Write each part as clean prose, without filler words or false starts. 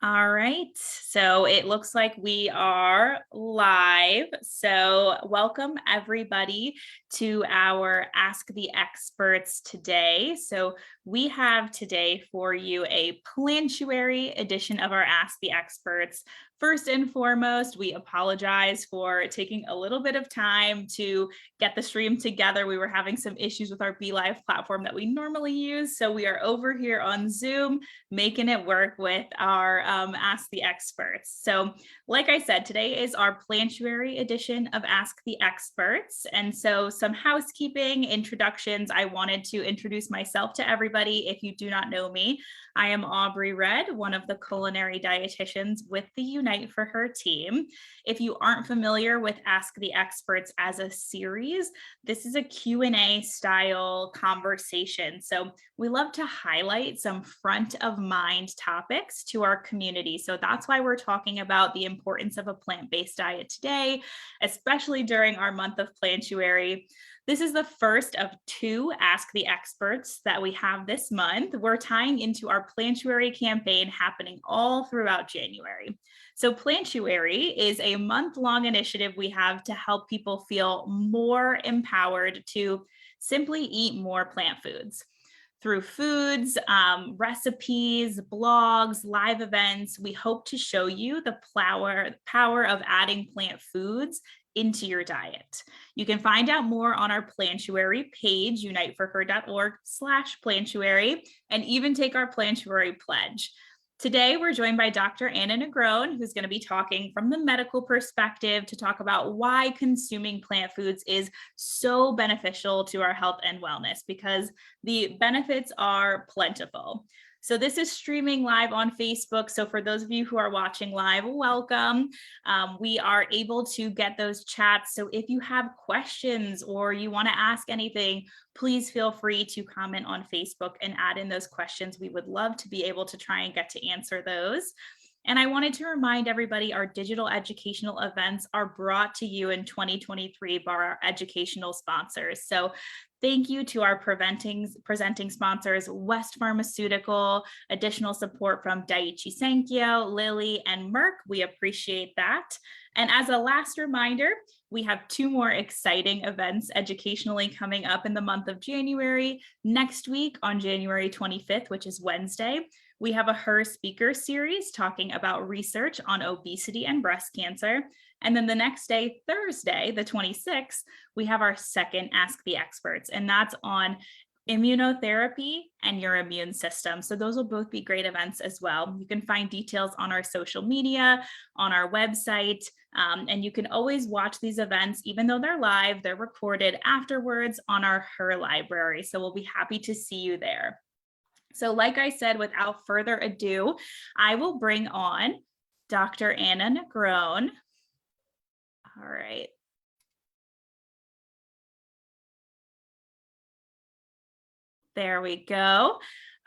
All right, so it looks like we are live. So, welcome everybody to our Ask the Experts today. So, we have today for you a Plantuary edition of our Ask the Experts. First and foremost, we apologize for taking a little bit of time to get the stream together. We were having some issues with our BeLive platform that we normally use. So, we are over here on Zoom making it work with our Ask the Experts. So, like I said, today is our Plantuary edition of Ask the Experts. And so, some housekeeping introductions. I wanted to introduce myself to everybody. If you do not know me, I am Aubrey Red, one of the culinary dietitians with the Unite for Her team. If you aren't familiar with Ask the Experts as a series, this is a Q&A style conversation. So we love to highlight some front of mind topics to our community. So that's why we're talking about the importance of a plant-based diet today, especially during our month of Plantuary. This is the first of two Ask the Experts that we have this month. We're tying into our Plantuary campaign happening all throughout January. So Plantuary is a month-long initiative we have to help people feel more empowered to simply eat more plant foods. Through foods, recipes, blogs, live events, we hope to show you the power of adding plant foods into your diet. You can find out more on our Plantuary page, uniteforher.org/Plantuary, and even take our Plantuary pledge. Today, we're joined by Dr. Anna Negrón, who's going to be talking from the medical perspective to talk about why consuming plant foods is so beneficial to our health and wellness, because the benefits are plentiful. So this is streaming live on Facebook. So for those of you who are watching live, welcome. We are able to get those chats. So if you have questions or you want to ask anything, please feel free to comment on Facebook and add in those questions. We would love to be able to try and get to answer those. And I wanted to remind everybody our digital educational events are brought to you in 2023 by our educational sponsors. So thank you to our presenting sponsors, West Pharmaceutical, additional support from Daiichi Sankyo, Lilly, and Merck. We appreciate that. And as a last reminder, we have two more exciting events educationally coming up in the month of January. Next week on January 25th, which is Wednesday, we have a Her Speaker series talking about research on obesity and breast cancer. And then the next day, Thursday, the 26th, we have our second Ask the Experts, and that's on immunotherapy and your immune system. So those will both be great events as well. You can find details on our social media, on our website, and you can always watch these events, even though they're live, they're recorded afterwards on our Her library. So we'll be happy to see you there. So like I said, without further ado, I will bring on Dr. Anna Negrón. All right. There we go.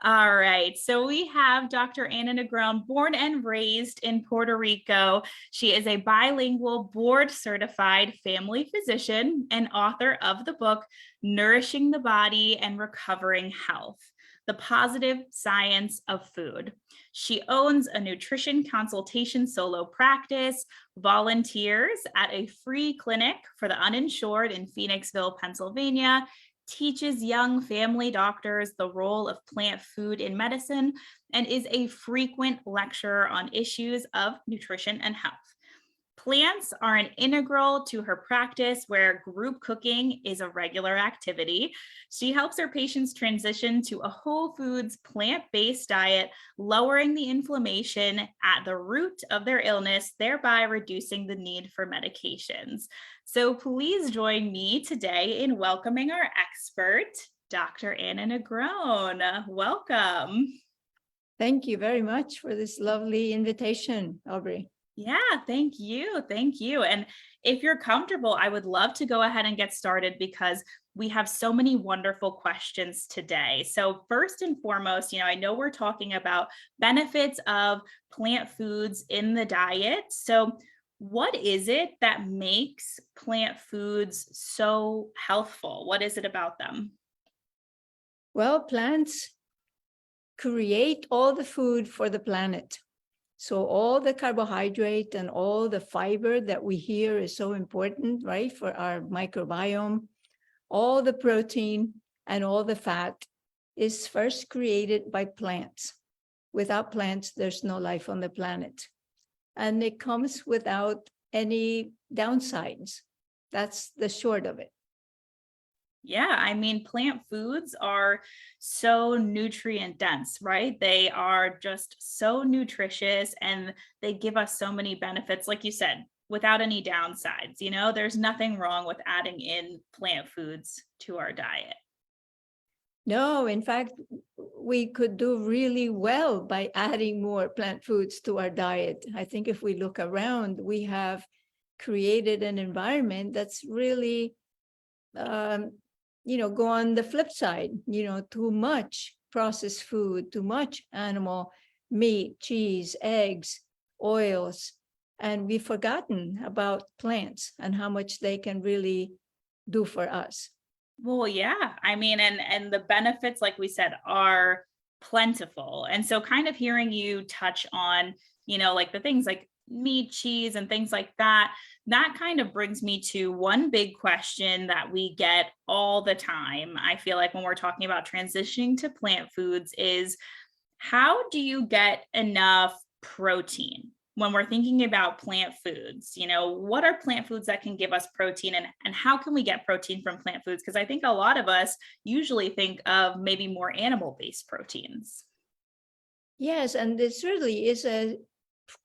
All right, so we have Dr. Anna Negrón, born and raised in Puerto Rico. She is a bilingual board-certified family physician and author of the book, Nourishing the Body and Recovering Health: The Positive Science of Food. She owns a nutrition consultation solo practice, volunteers at a free clinic for the uninsured in Phoenixville, Pennsylvania, teaches young family doctors the role of plant food in medicine, and is a frequent lecturer on issues of nutrition and health. Plants are an integral to her practice, where group cooking is a regular activity. She helps her patients transition to a whole foods, plant-based diet, lowering the inflammation at the root of their illness, thereby reducing the need for medications. So please join me today in welcoming our expert, Dr. Anna Negrón. Welcome. Thank you very much for this lovely invitation, Aubrey. Yeah, thank you. Thank you. And if you're comfortable, I would love to go ahead and get started, because we have so many wonderful questions today. So first and foremost, I know we're talking about benefits of plant foods in the diet. So what is it that makes plant foods so healthful? What is it about them? Well, plants create all the food for the planet. So all the carbohydrate and all the fiber that we hear is so important, right, for our microbiome. All the protein and all the fat is first created by plants. Without plants, there's no life on the planet. And it comes without any downsides. That's the short of it. Yeah, I mean, plant foods are so nutrient dense, right? They are just so nutritious and they give us so many benefits, like you said, without any downsides. There's nothing wrong with adding in plant foods to our diet. No, in fact, we could do really well by adding more plant foods to our diet. I think if we look around, we have created an environment that's really, go on the flip side, too much processed food, too much animal meat, cheese, eggs, oils, and we've forgotten about plants and how much they can really do for us. Well, yeah. I mean, and the benefits, like we said, are plentiful. And so kind of hearing you touch on, like the things like meat, cheese, and things like that kind of brings me to one big question that we get all the time. I feel like when we're talking about transitioning to plant foods is how do you get enough protein? When we're thinking about plant foods, what are plant foods that can give us protein and how can we get protein from plant foods? Because I think a lot of us usually think of maybe more animal-based proteins. Yes, and this really is a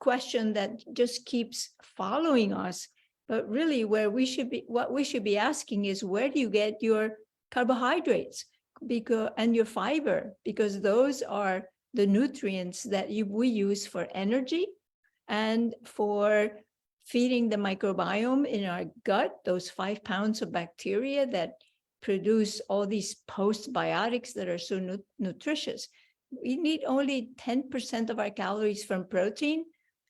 question that just keeps following us. But really, what we should be asking is, where do you get your carbohydrates and your fiber? Because those are the nutrients that we use for energy and for feeding the microbiome in our gut, those 5 pounds of bacteria that produce all these postbiotics that are so nutritious. We need only 10% of our calories from protein.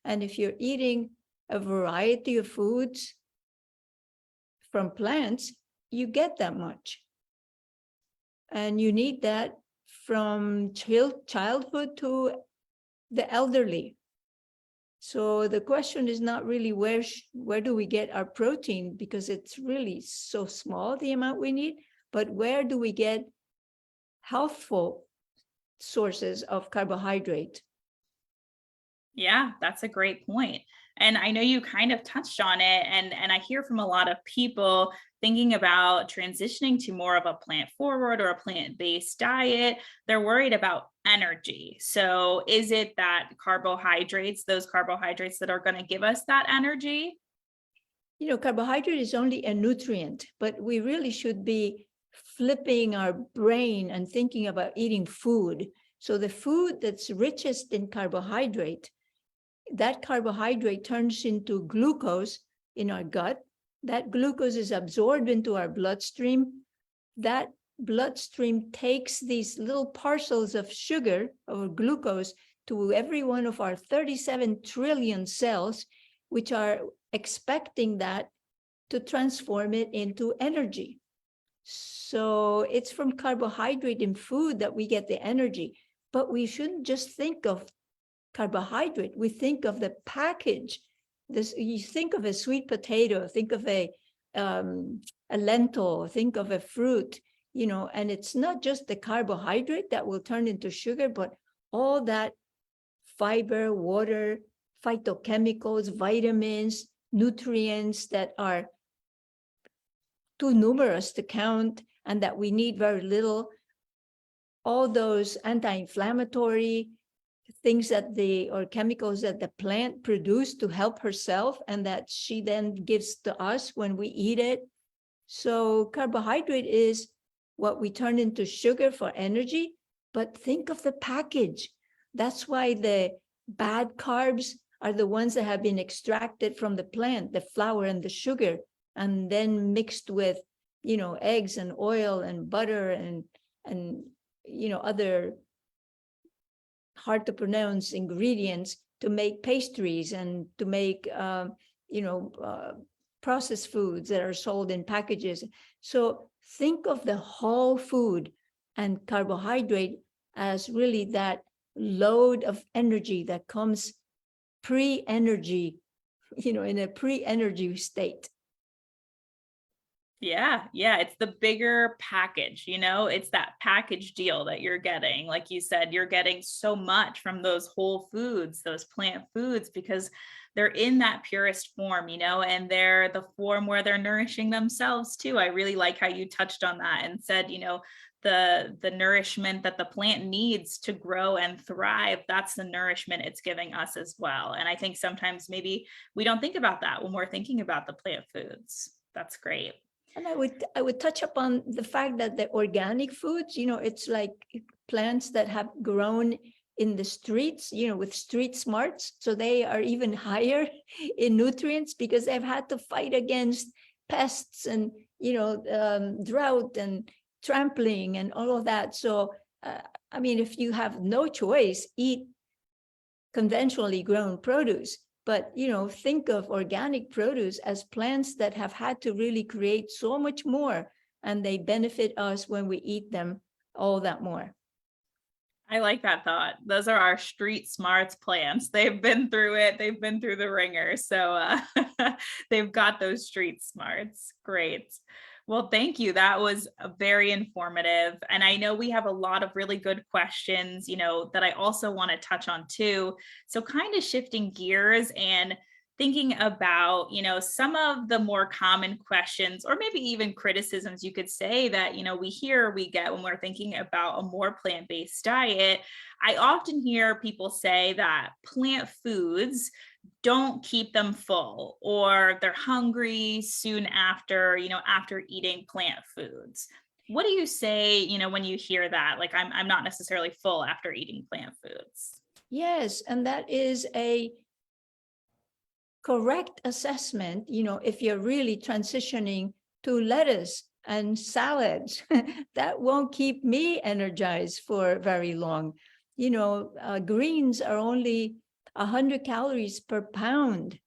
And if you're eating a variety of foods from plants, you get that much. And you need that from childhood to the elderly. So the question is not really where do we get our protein, because it's really so small, the amount we need, but where do we get healthful sources of carbohydrate? Yeah, that's a great point. And I know you kind of touched on it, and I hear from a lot of people thinking about transitioning to more of a plant forward or a plant-based diet. They're worried about energy. So is it that those carbohydrates that are going to give us that energy? Carbohydrate is only a nutrient, but we really should be flipping our brain and thinking about eating food. So the food that's richest in carbohydrate, that carbohydrate turns into glucose in our gut. That glucose is absorbed into our bloodstream. That bloodstream takes these little parcels of sugar or glucose to every one of our 37 trillion cells, which are expecting that to transform it into energy. So it's from carbohydrate in food that we get the energy. But we shouldn't just think of carbohydrate. We think of the package. You think of a sweet potato, think of a lentil, think of a fruit, and it's not just the carbohydrate that will turn into sugar, but all that fiber, water, phytochemicals, vitamins, nutrients that are too numerous to count and that we need very little. All those anti-inflammatory things or chemicals that the plant produced to help herself and that she then gives to us when we eat it. So carbohydrate is what we turn into sugar for energy, but think of the package. That's why the bad carbs are the ones that have been extracted from the plant, the flour and the sugar, and then mixed with, eggs and oil and butter and other hard to pronounce ingredients to make pastries and to make, processed foods that are sold in packages. So think of the whole food and carbohydrate as really that load of energy that comes pre-energy, in a pre-energy state. Yeah, yeah, it's the bigger package, it's that package deal that you're getting. Like you said, you're getting so much from those whole foods, those plant foods, because they're in that purest form, and they're the form where they're nourishing themselves too. I really like how you touched on that and said, the nourishment that the plant needs to grow and thrive, that's the nourishment it's giving us as well. And I think sometimes maybe we don't think about that when we're thinking about the plant foods. That's great. And I would touch upon the fact that the organic foods, it's like plants that have grown in the streets, with street smarts. So they are even higher in nutrients because they've had to fight against pests and, drought and trampling and all of that. So, if you have no choice, eat conventionally grown produce. But, think of organic produce as plants that have had to really create so much more, and they benefit us when we eat them all that more. I like that thought. Those are our street smarts plants. They've been through it. They've been through the ringer. So they've got those street smarts. Great. Well, thank you. That was very informative. And I know we have a lot of really good questions, that I also want to touch on too. So kind of shifting gears and thinking about, some of the more common questions or maybe even criticisms you could say that, we get when we're thinking about a more plant-based diet. I often hear people say that plant foods don't keep them full or they're hungry soon after, after eating plant foods. What do you say, when you hear that? Like, I'm not necessarily full after eating plant foods. Yes, and that is a correct assessment, if you're really transitioning to lettuce and salads, that won't keep me energized for very long. Greens are only 100 calories per pound.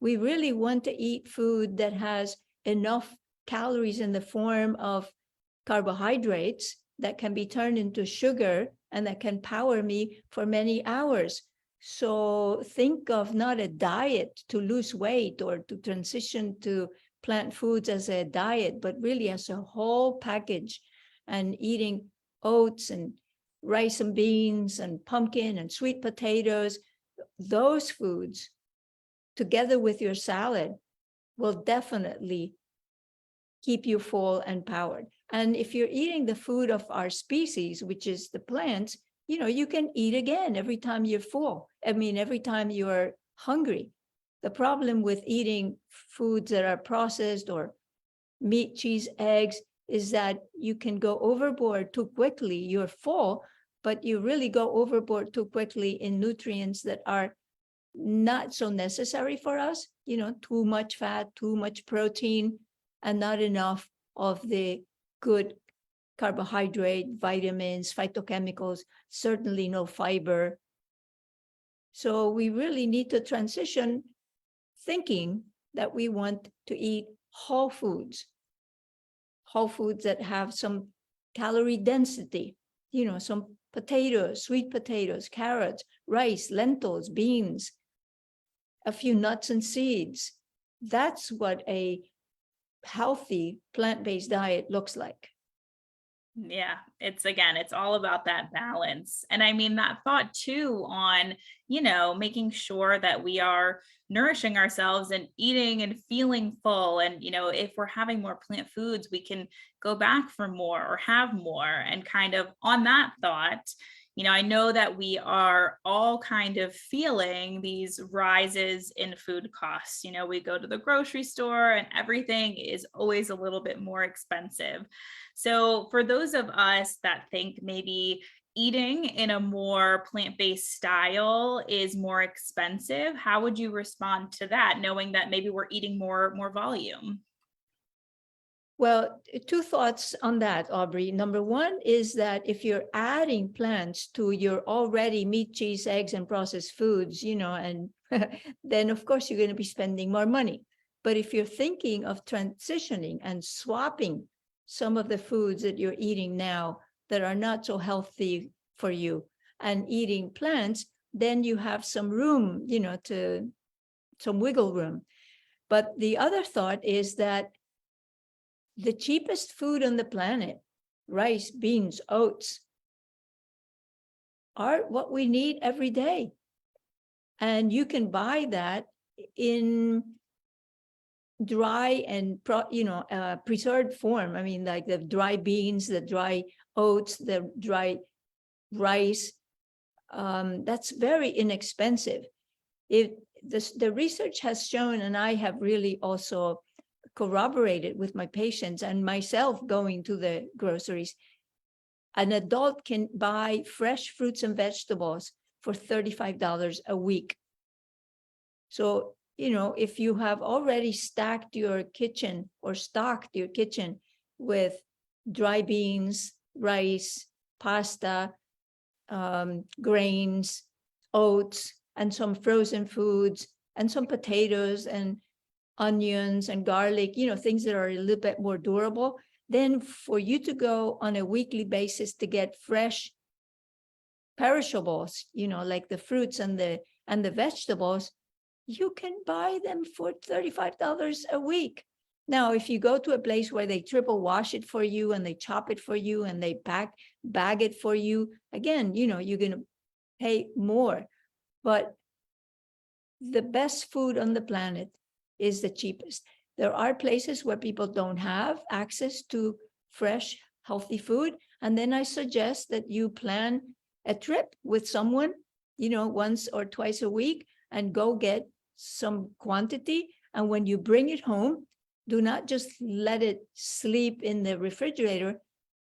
We really want to eat food that has enough calories in the form of carbohydrates that can be turned into sugar and that can power me for many hours. So think of not a diet to lose weight or to transition to plant foods as a diet, but really as a whole package, and eating oats and rice and beans and pumpkin and sweet potatoes. Those foods, together with your salad, will definitely keep you full and powered. And if you're eating the food of our species, which is the plants, you can eat again every time you're full. Every time you're hungry. The problem with eating foods that are processed or meat, cheese, eggs is that you can go overboard too quickly. You're full, but you really go overboard too quickly in nutrients that are not so necessary for us. Too much fat, too much protein, and not enough of the good carbohydrate, vitamins, phytochemicals, certainly no fiber. So we really need to transition thinking that we want to eat whole foods that have some calorie density, some potatoes, sweet potatoes, carrots, rice, lentils, beans, a few nuts and seeds. That's what a healthy plant-based diet looks like. Yeah, it's all about that balance. And I mean, that thought too on, making sure that we are nourishing ourselves and eating and feeling full. And, if we're having more plant foods, we can go back for more or have more. And kind of on that thought, I know that we are all kind of feeling these rises in food costs. We go to the grocery store and everything is always a little bit more expensive. So for those of us that think maybe eating in a more plant-based style is more expensive, how would you respond to that, knowing that maybe we're eating more volume? Well, two thoughts on that, Aubrey. Number one is that if you're adding plants to your already meat, cheese, eggs, and processed foods, and then of course you're going to be spending more money. But if you're thinking of transitioning and swapping some of the foods that you're eating now that are not so healthy for you and eating plants, then you have some room, to some wiggle room. But the other thought is that the cheapest food on the planet, rice, beans, oats, are what we need every day. And you can buy that in dry and preserved form. I mean, like the dry beans, the dry oats, the dry rice. That's very inexpensive. The research has shown, and I have really also corroborated with my patients and myself going to the groceries, an adult can buy fresh fruits and vegetables for $35 a week. So, if you have already stacked your kitchen or stocked your kitchen with dry beans, rice, pasta, grains, oats, and some frozen foods, and some potatoes and onions and garlic, things that are a little bit more durable, then for you to go on a weekly basis to get fresh perishables, like the fruits and the vegetables, you can buy them for $35 a week. Now, if you go to a place where they triple wash it for you and they chop it for you and they bag it for you, again, you're going to pay more. But the best food on the planet is the cheapest. There are places where people don't have access to fresh, healthy food. And then I suggest that you plan a trip with someone, once or twice a week, and go get some quantity. And when you bring it home, do not just let it sleep in the refrigerator,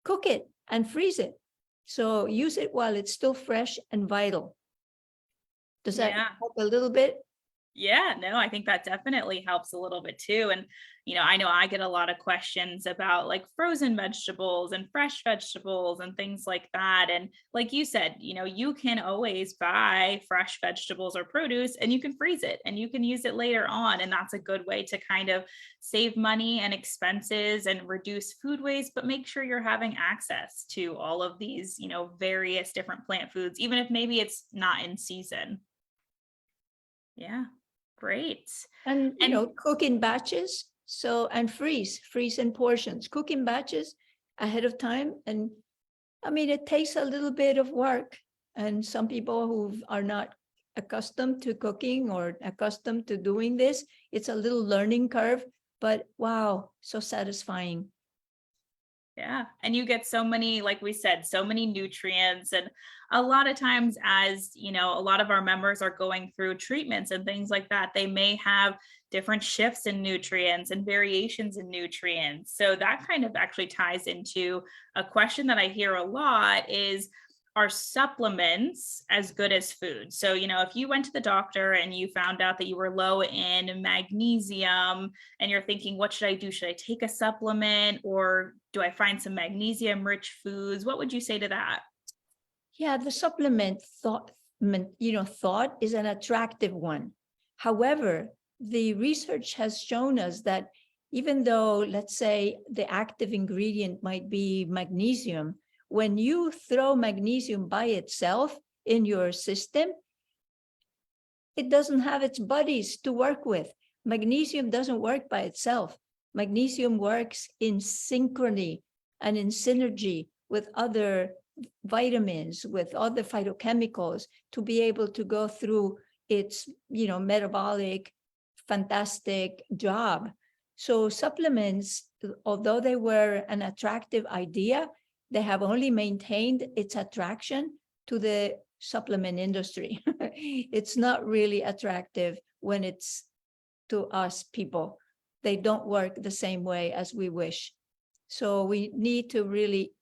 cook it and freeze it. So use it while it's still fresh and vital. Does that help a little bit? Yeah, no, I think that definitely helps a little bit too. And, I know I get a lot of questions about like frozen vegetables and fresh vegetables and things like that. And like you said, you can always buy fresh vegetables or produce and you can freeze it and you can use it later on. And that's a good way to kind of save money and expenses and reduce food waste, but make sure you're having access to all of these, various different plant foods, even if maybe it's not in season. Yeah. Great. And, cook in batches. And freeze in portions, cook in batches ahead of time. And I mean, it takes a little bit of work. And some people who are not accustomed to cooking or accustomed to doing this, it's a little learning curve, but wow, so satisfying. Yeah. And you get so many, like we said, so many nutrients. And a lot of times, as a lot of our members are going through treatments and things like that, they may have different shifts in nutrients and variations in nutrients. So that kind of actually ties into a question that I hear a lot is, are supplements as good as food? So, if you went to the doctor and you found out that you were low in magnesium and you're thinking, what should I do? Should I take a supplement or do I find some magnesium rich foods? What would you say to that? Yeah, the supplement thought is an attractive one. However, the research has shown us that even though, let's say, the active ingredient might be magnesium, when you throw magnesium by itself in your system, it doesn't have its buddies to work with. Magnesium doesn't work by itself. Magnesium works in synchrony and in synergy with other vitamins, with other phytochemicals to be able to go through its, metabolic, fantastic job. So supplements, although they were an attractive idea, they have only maintained its attraction to the supplement industry. It's not really attractive when it's to us people. They don't work the same way as we wish. So we need to really,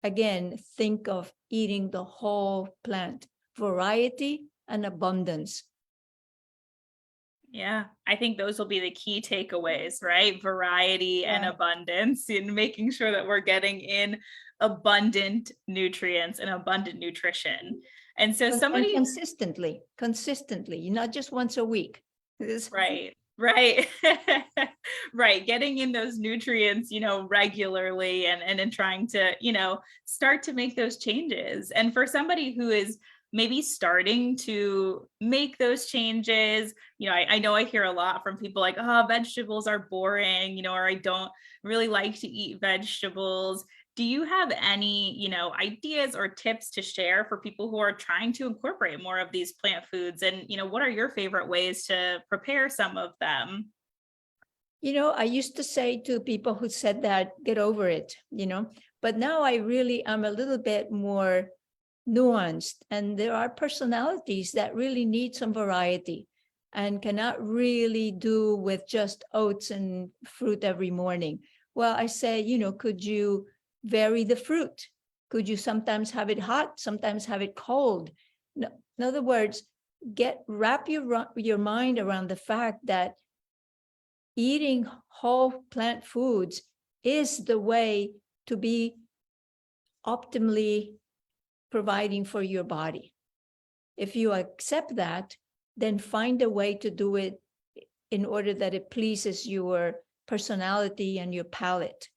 again, think of eating the whole plant, variety and abundance. Yeah, I think those will be the key takeaways, right? Variety and abundance, and making sure that we're getting in abundant nutrients and abundant nutrition. And so And consistently, not just once a week. Right. Right. Getting in those nutrients, regularly and trying to, start to make those changes. And for somebody who is maybe starting to make those changes. I know I hear a lot from people like, oh, vegetables are boring, or I don't really like to eat vegetables. Do you have any, ideas or tips to share for people who are trying to incorporate more of these plant foods? And, what are your favorite ways to prepare some of them? I used to say to people who said that, get over it, but now I really am a little bit more nuanced. And there are personalities that really need some variety and cannot really do with just oats and fruit every morning. Well, I say, could you vary the fruit? Could you sometimes have it hot, sometimes have it cold? No, in other words, wrap your mind around the fact that eating whole plant foods is the way to be optimally providing for your body. If you accept that, then find a way to do it in order that it pleases your personality and your palate.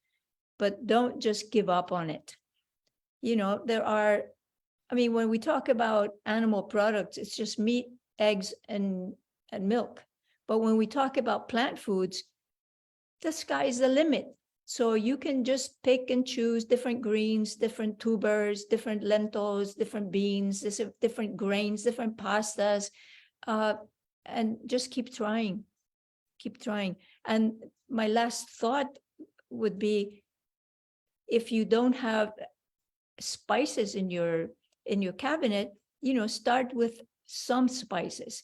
But don't just give up on it. When we talk about animal products, it's just meat, eggs, and milk. But when we talk about plant foods, the sky is the limit. So you can just pick and choose different greens, different tubers, different lentils, different beans, different grains, different pastas, and just keep trying. And my last thought would be, if you don't have spices in your cabinet, start with some spices,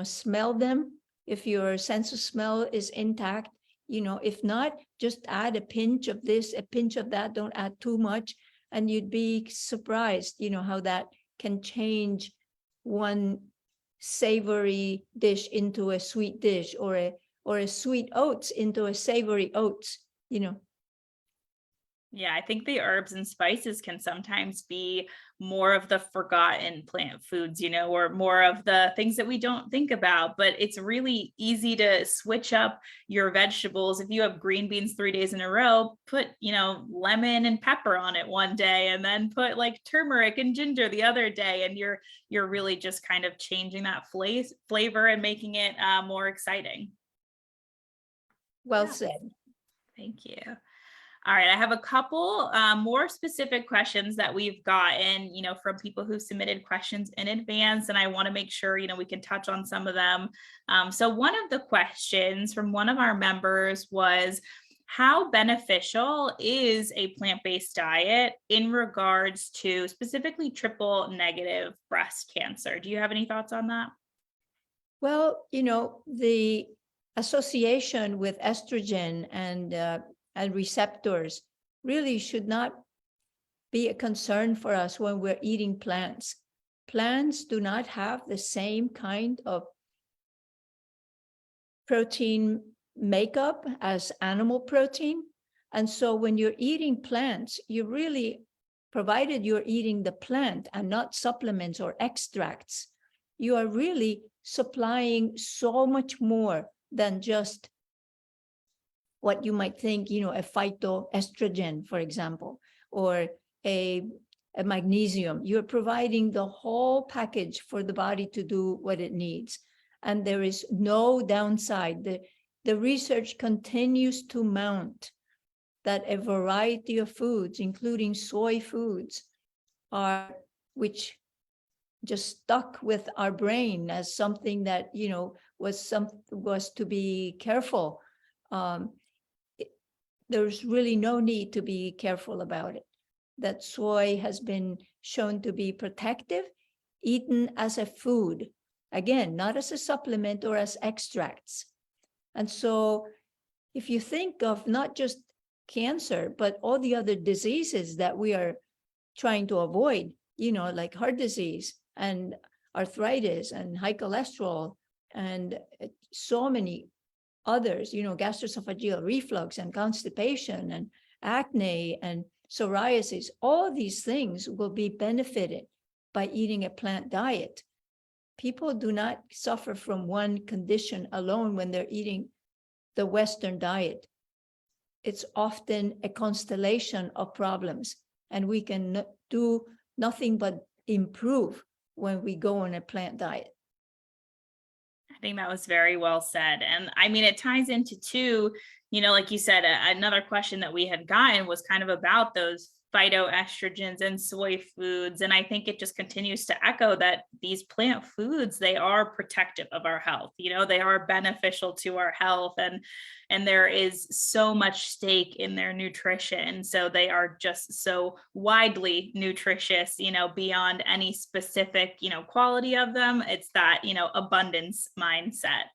smell them. If your sense of smell is intact, if not, just add a pinch of this, a pinch of that. Don't add too much. And you'd be surprised, how that can change one savory dish into a sweet dish, or a sweet oats into a savory oats. Yeah, I think the herbs and spices can sometimes be more of the forgotten plant foods, or more of the things that we don't think about. But it's really easy to switch up your vegetables. If you have green beans 3 days in a row, put, lemon and pepper on it one day, and then put like turmeric and ginger the other day. And you're really just kind of changing that flavor and making it more exciting. Well Yeah. said. Thank you. All right, I have a couple more specific questions that we've gotten, from people who submitted questions in advance, and I want to make sure, we can touch on some of them. So one of the questions from one of our members was, how beneficial is a plant-based diet in regards to specifically triple negative breast cancer? Do you have any thoughts on that? Well, the association with estrogen and receptors really should not be a concern for us when we're eating plants. Plants do not have the same kind of protein makeup as animal protein. And so when you're eating plants, you really, provided you're eating the plant and not supplements or extracts, you are really supplying so much more than just what you might think, a phytoestrogen, for example, or a magnesium. You're providing the whole package for the body to do what it needs. And there is no downside. The research continues to mount that a variety of foods, including soy foods, which just stuck with our brain as something that, was to be careful. There's really no need to be careful about it. That soy has been shown to be protective, eaten as a food, again, not as a supplement or as extracts. And so if you think of not just cancer, but all the other diseases that we are trying to avoid, like heart disease and arthritis and high cholesterol and so many others, gastroesophageal reflux and constipation and acne and psoriasis, all these things will be benefited by eating a plant diet. People do not suffer from one condition alone when they're eating the Western diet. It's often a constellation of problems, and we can do nothing but improve when we go on a plant diet. I think that was very well said. And I mean, it ties into too, like you said, another question that we had gotten was kind of about those phytoestrogens and soy foods. And I think it just continues to echo that these plant foods, they are protective of our health. They are beneficial to our health, and there is so much stake in their nutrition. So they are just so widely nutritious, beyond any specific, quality of them. It's that, abundance mindset.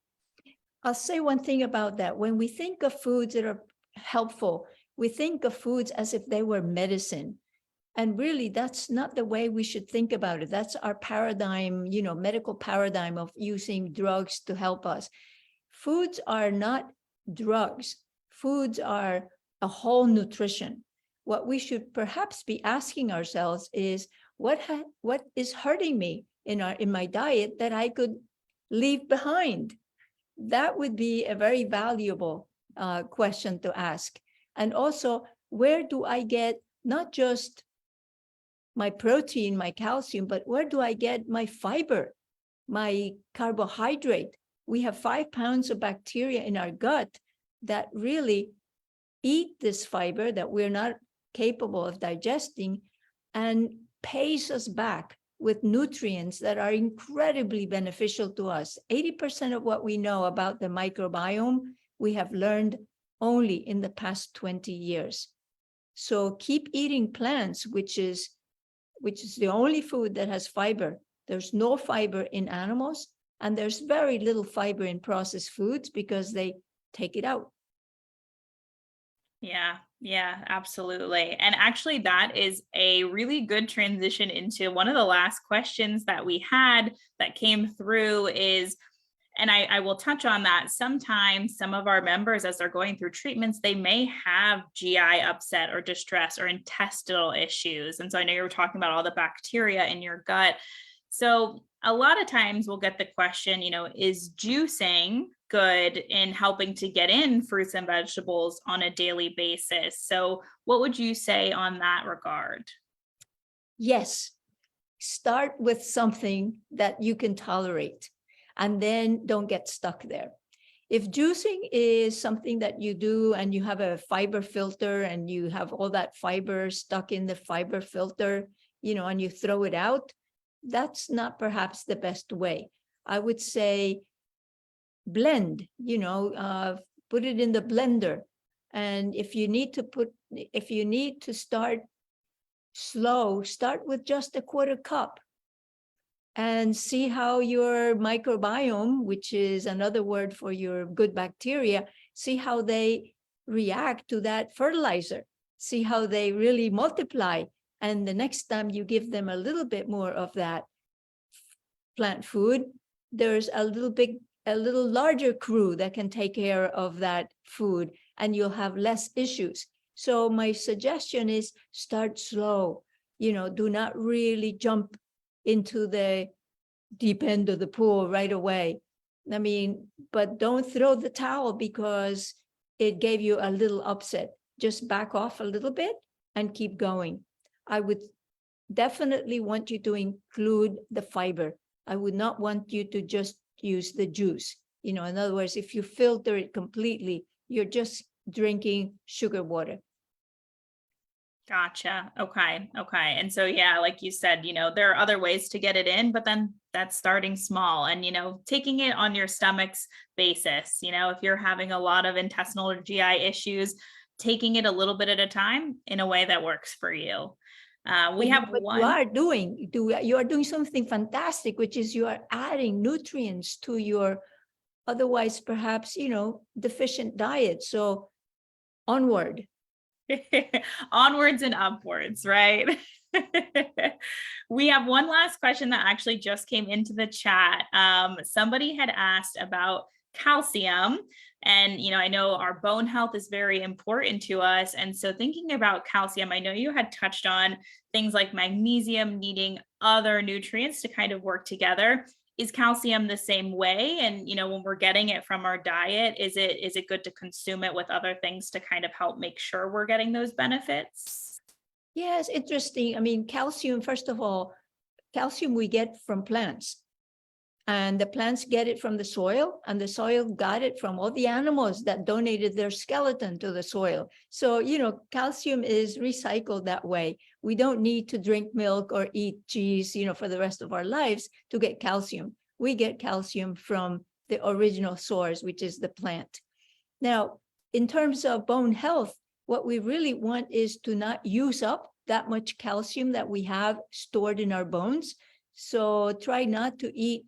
I'll say one thing about that. When we think of foods that are helpful, we think of foods as if they were medicine. And really, that's not the way we should think about it. That's our paradigm, medical paradigm of using drugs to help us. Foods are not drugs. Foods are a whole nutrition. What we should perhaps be asking ourselves is, what is hurting me in my diet that I could leave behind? That would be a very valuable question to ask. And also, where do I get not just my protein, my calcium, but where do I get my fiber, my carbohydrate? We have 5 pounds of bacteria in our gut that really eat this fiber that we're not capable of digesting and pays us back with nutrients that are incredibly beneficial to us. 80% of what we know about the microbiome, we have learned only in the past 20 years. So keep eating plants, which is the only food that has fiber. There's no fiber in animals, and there's very little fiber in processed foods because they take it out. Yeah, absolutely. And actually, that is a really good transition into one of the last questions that we had that came through is, and I will touch on that. Sometimes some of our members, as they're going through treatments, they may have GI upset or distress or intestinal issues. And so I know you were talking about all the bacteria in your gut. So a lot of times we'll get the question, is juicing good in helping to get in fruits and vegetables on a daily basis? So what would you say on that regard? Yes, start with something that you can tolerate, and then don't get stuck there. If juicing is something that you do and you have a fiber filter and you have all that fiber stuck in the fiber filter, and you throw it out, that's not perhaps the best way. I would say blend, put it in the blender. And if you need to start slow, start with just a 1/4 cup and see how your microbiome, which is another word for your good bacteria, see how they react to that fertilizer, see how they really multiply. And the next time you give them a little bit more of that plant food, there's a little larger crew that can take care of that food, and you'll have less issues. So my suggestion is start slow. Do not really jump into the deep end of the pool right away. I mean, but don't throw the towel because it gave you a little upset. Just back off a little bit and keep going. I would definitely want you to include the fiber. I would not want you to just use the juice. In other words, if you filter it completely, you're just drinking sugar water. Gotcha. Okay. And so, yeah, like you said, there are other ways to get it in, but then that's starting small and, taking it on your stomach's basis. If you're having a lot of intestinal or GI issues, taking it a little bit at a time in a way that works for you. We have one. You are doing something fantastic, which is you are adding nutrients to your otherwise perhaps, deficient diet. So onward. Onwards and upwards, right? We have one last question that actually just came into the chat. Somebody had asked about calcium, and I know our bone health is very important to us. And so thinking about calcium, I know you had touched on things like magnesium needing other nutrients to kind of work together. Is calcium the same way? And when we're getting it from our diet, is it good to consume it with other things to kind of help make sure we're getting those benefits? Yes, interesting. I mean, calcium, first of all, calcium we get from plants. And the plants get it from the soil, and the soil got it from all the animals that donated their skeleton to the soil. So, calcium is recycled that way. We don't need to drink milk or eat cheese, for the rest of our lives to get calcium. We get calcium from the original source, which is the plant. Now, in terms of bone health, what we really want is to not use up that much calcium that we have stored in our bones. So try not to eat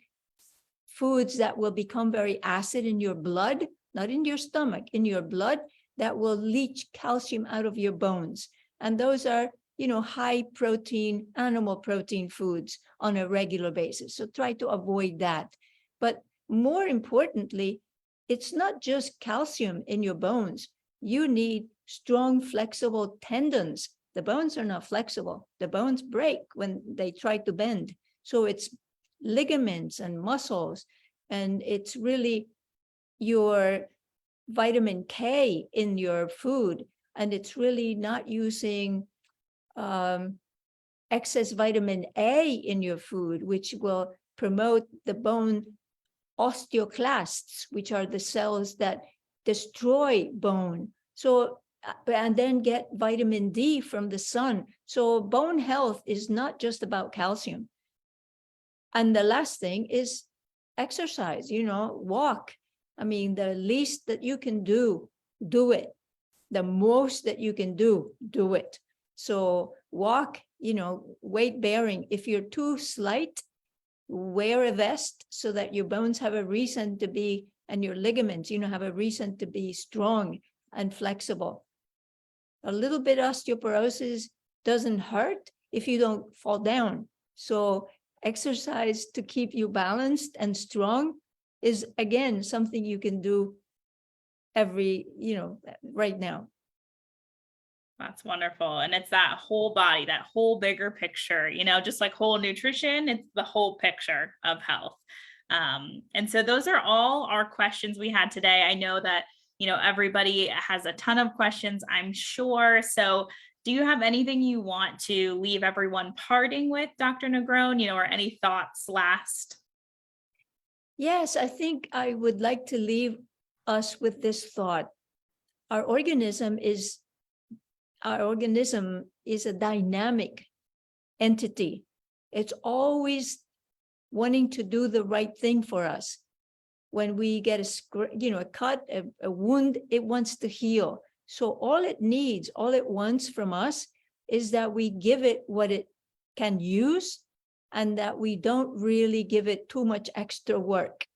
foods that will become very acid in your blood, not in your stomach, in your blood, that will leach calcium out of your bones. And those are, high protein, animal protein foods on a regular basis. So try to avoid that. But more importantly, it's not just calcium in your bones. You need strong, flexible tendons. The bones are not flexible. The bones break when they try to bend. So it's ligaments and muscles, and it's really your vitamin K in your food, and it's really not using excess vitamin A in your food, which will promote the bone osteoclasts, which are the cells that destroy bone. So, and then get vitamin D from the sun. So bone health is not just about calcium. And the last thing is exercise, walk. I mean, the least that you can do it. The most that you can do it. So walk, weight bearing. If you're too slight, wear a vest so that your bones have a reason to be, and your ligaments, have a reason to be strong and flexible. A little bit osteoporosis doesn't hurt if you don't fall down. So exercise to keep you balanced and strong is, again, something you can do right now. That's wonderful. And it's that whole body, that whole bigger picture, just like whole nutrition, it's the whole picture of health. And so those are all our questions we had today. I know that, everybody has a ton of questions, I'm sure. So do you have anything you want to leave everyone parting with, Dr. Negrón, or any thoughts last? Yes, I think I would like to leave us with this thought. Our organism is a dynamic entity. It's always wanting to do the right thing for us. When we get a cut, a wound, it wants to heal. So all it wants from us is that we give it what it can use, and that we don't really give it too much extra work.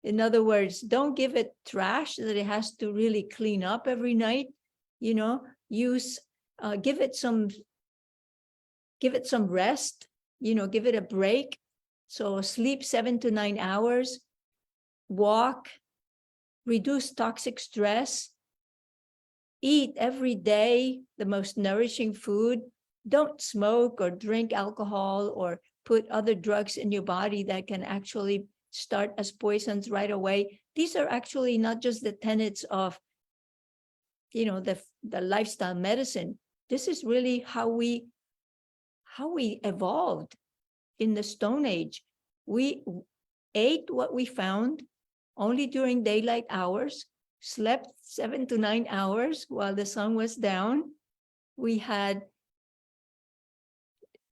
In other words, don't give it trash that it has to really clean up every night. Give it some rest, give it a break. So sleep 7 to 9 hours, walk, reduce toxic stress, eat every day the most nourishing food. Don't smoke or drink alcohol or put other drugs in your body that can actually start as poisons right away. These are actually not just the tenets of, the lifestyle medicine. This is really how we evolved in the Stone Age. We ate what we found only during daylight hours, slept 7 to 9 hours while the sun was down. We had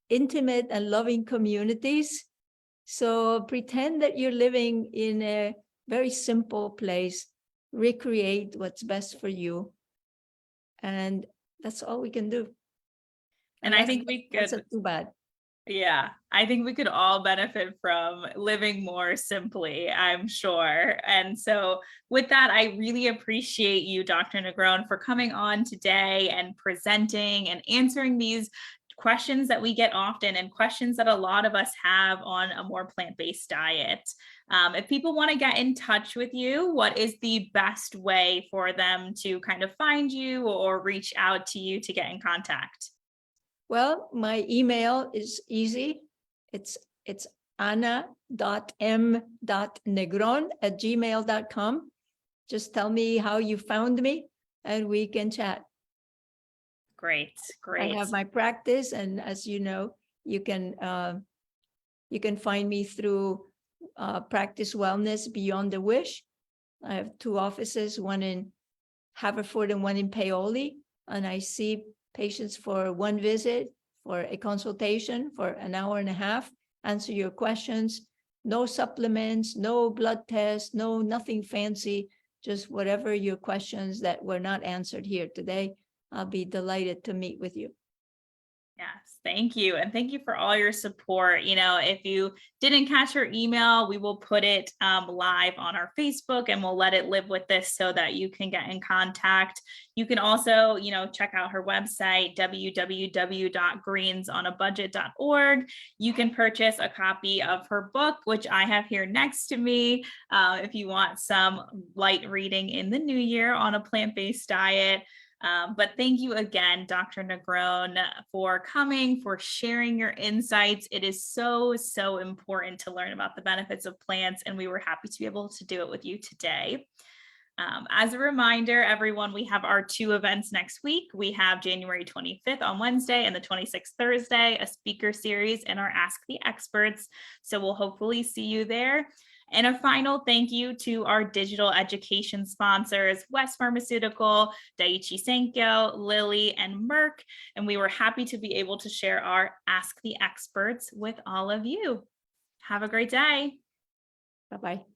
intimate and loving communities. So pretend that you're living in a very simple place, recreate what's best for you. And that's all we can do. And I think we could. That's not too bad. Yeah, I think we could all benefit from living more simply, I'm sure. And so with that, I really appreciate you, Dr. Negrón, for coming on today and presenting and answering these questions that we get often, and questions that a lot of us have on a more plant-based diet. If people want to get in touch with you, what is the best way for them to kind of find you or reach out to you to get in contact? Well, my email is easy. It's ana.m.negron@gmail.com. Just tell me how you found me and we can chat. Great. I have my practice, and as you know, you can You can find me through Practice Wellness Beyond the Wish. I have 2 offices, one in Haverford and one in Paoli, and I see patients for 1 visit, for a consultation for an hour and a half, answer your questions, no supplements, no blood tests, nothing fancy, just whatever your questions that were not answered here today. I'll be delighted to meet with you. Yes, thank you. And thank you for all your support. If you didn't catch her email, we will put it live on our Facebook, and we'll let it live with this so that you can get in contact. You can also, check out her website, www.greensonabudget.org. You can purchase a copy of her book, which I have here next to me, if you want some light reading in the new year on a plant-based diet. But thank you again, Dr. Negrón, for coming, for sharing your insights. It is so, so important to learn about the benefits of plants, and we were happy to be able to do it with you today. As a reminder, everyone, we have our 2 events next week. We have January 25th on Wednesday and the 26th Thursday, a speaker series in our Ask the Experts. So we'll hopefully see you there. And a final thank you to our digital education sponsors, West Pharmaceutical, Daiichi Sankyo, Lilly, and Merck. And we were happy to be able to share our Ask the Experts with all of you. Have a great day. Bye-bye.